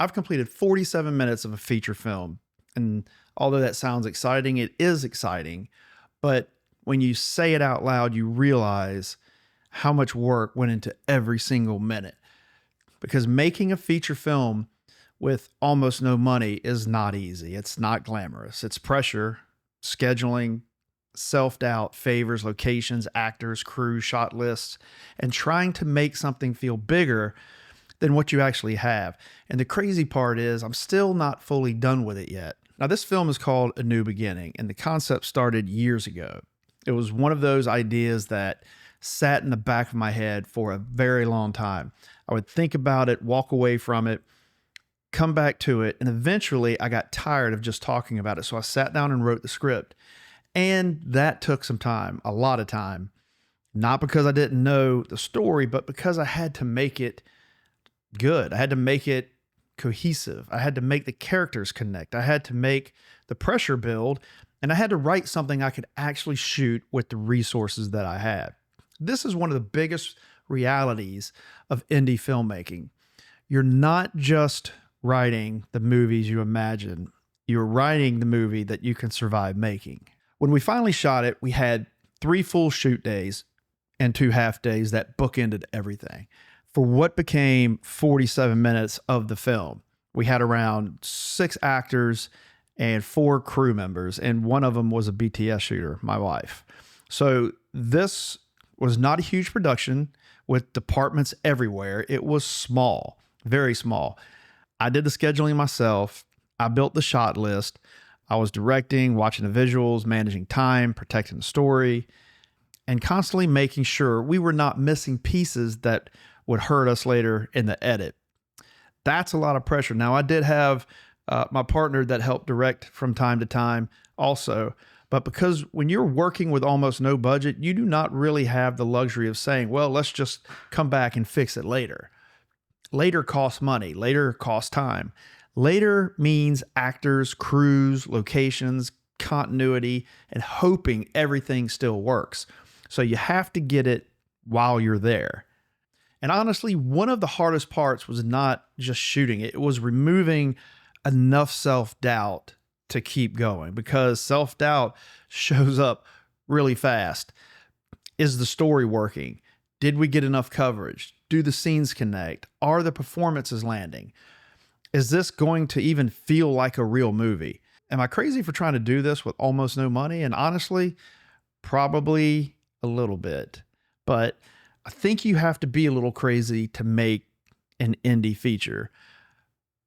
I've completed 47 minutes of a feature film. And although that sounds exciting, it is exciting. But when you say it out loud, you realize how much work went into every single minute. Because making a feature film with almost no money is not easy. It's not glamorous. It's pressure, scheduling, self-doubt, favors, locations, actors, crew, shot lists, and trying to make something feel bigger than what you actually have. And the crazy part is I'm still not fully done with it yet. Now, this film is called A New Beginning, and the concept started years ago. It was one of those ideas that sat in the back of my head for a very long time. I would think about it, walk away from it, come back to it, and eventually I got tired of just talking about it. So I sat down and wrote the script. And that took some time, a lot of time. Not because I didn't know the story, but because I had to make it good. I had to make it cohesive. I had to make the characters connect. I had to make the pressure build, and I had to write something I could actually shoot with the resources that I had. This is one of the biggest realities of indie filmmaking. You're not just writing the movies you imagine. You're writing the movie that you can survive making. When we finally shot it, we had 3 full shoot days and 2 half days that bookended everything. For what became 47 minutes of the film, we had around 6 actors and 4 crew members, and one of them was a BTS shooter, my wife. So this was not a huge production with departments everywhere. It was small, very small. I did the scheduling myself. I built the shot list. I was directing, watching the visuals, managing time, protecting the story, and constantly making sure we were not missing pieces that would hurt us later in the edit. That's a lot of pressure. Now, I did have my partner that helped direct from time to time also, but because when you're working with almost no budget, you do not really have the luxury of saying, well, let's just come back and fix it later. Later costs money. Later costs time. Later means actors, crews, locations, continuity, and hoping everything still works. So you have to get it while you're there. And honestly, one of the hardest parts was not just shooting it. It was removing enough self-doubt to keep going, because self-doubt shows up really fast. Is the story working? Did we get enough coverage? Do the scenes connect? Are the performances landing? Is this going to even feel like a real movie? Am I crazy for trying to do this with almost no money? And honestly, probably a little bit. But I think you have to be a little crazy to make an indie feature,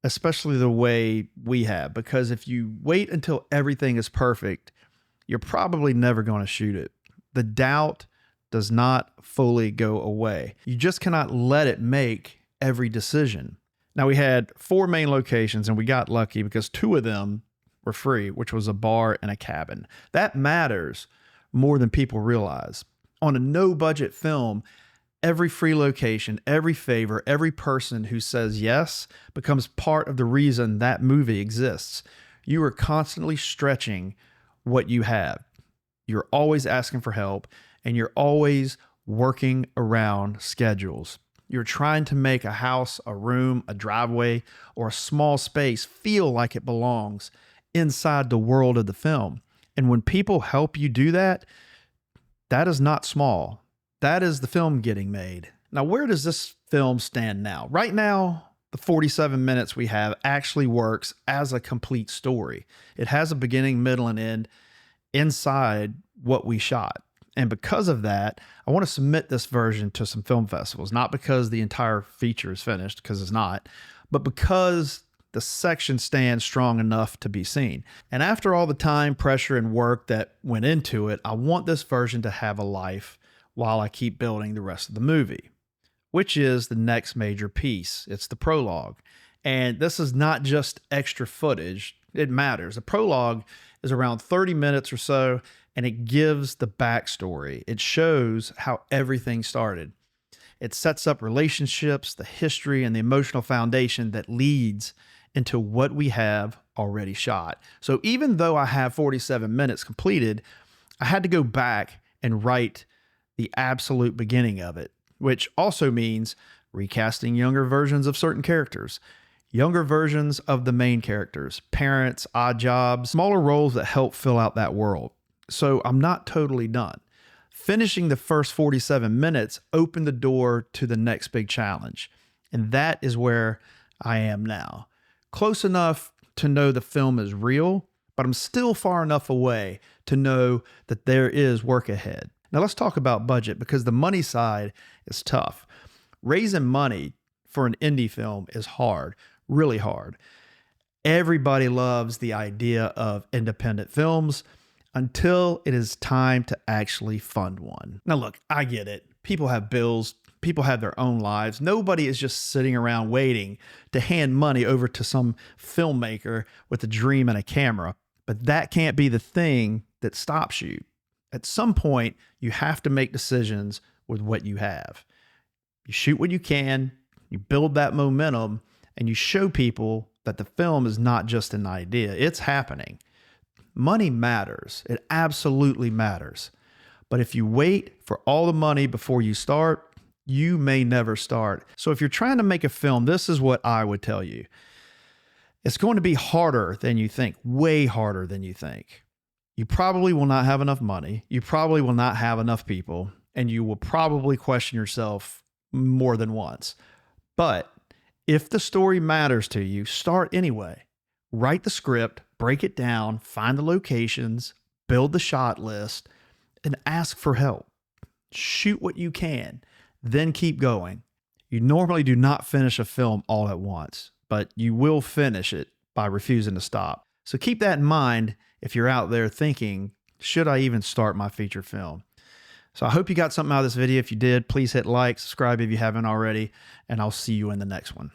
especially the way we have. Because if you wait until everything is perfect, you're probably never going to shoot it. The doubt does not fully go away. You just cannot let it make every decision. Now, we had 4 main locations, and we got lucky because 2 of them were free, which was a bar and a cabin. That matters more than people realize. On a no-budget film, every free location, every favor, every person who says yes becomes part of the reason that movie exists. You are constantly stretching what you have. You're always asking for help, and you're always working around schedules. You're trying to make a house, a room, a driveway, or a small space feel like it belongs inside the world of the film. And when people help you do that, that is not small. That is the film getting made. Now, where does this film stand now? Right now, the 47 minutes we have actually works as a complete story. It has a beginning, middle, and end inside what we shot. And because of that, I want to submit this version to some film festivals, not because the entire feature is finished, because it's not, but because the section stands strong enough to be seen. And after all the time, pressure, and work that went into it, I want this version to have a life while I keep building the rest of the movie, which is the next major piece. It's the prologue. And this is not just extra footage. It matters. The prologue is around 30 minutes or so, and it gives the backstory. It shows how everything started. It sets up relationships, the history, and the emotional foundation that leads into what we have already shot. So even though I have 47 minutes completed, I had to go back and write the absolute beginning of it, which also means recasting younger versions of certain characters, younger versions of the main characters, parents, odd jobs, smaller roles that help fill out that world. So I'm not totally done. Finishing the first 47 minutes opened the door to the next big challenge. And that is where I am now. Close enough to know the film is real, but I'm still far enough away to know that there is work ahead. Now let's talk about budget, because the money side is tough. Raising money for an indie film is hard, really hard. Everybody loves the idea of independent films until it is time to actually fund one. Now look, I get it. People have bills. People have their own lives. Nobody is just sitting around waiting to hand money over to some filmmaker with a dream and a camera. But that can't be the thing that stops you. At some point, you have to make decisions with what you have. You shoot what you can, you build that momentum, and you show people that the film is not just an idea. It's happening. Money matters. It absolutely matters. But if you wait for all the money before you start, you may never start. So if you're trying to make a film, this is what I would tell you. It's going to be harder than you think, way harder than you think. You probably will not have enough money. You probably will not have enough people, and you will probably question yourself more than once. But if the story matters to you, start anyway. Write the script, break it down, find the locations, build the shot list, and ask for help. Shoot what you can, then keep going. You normally do not finish a film all at once, but you will finish it by refusing to stop. So keep that in mind if you're out there thinking, should I even start my feature film? So I hope you got something out of this video. If you did, please hit like, subscribe if you haven't already, and I'll see you in the next one.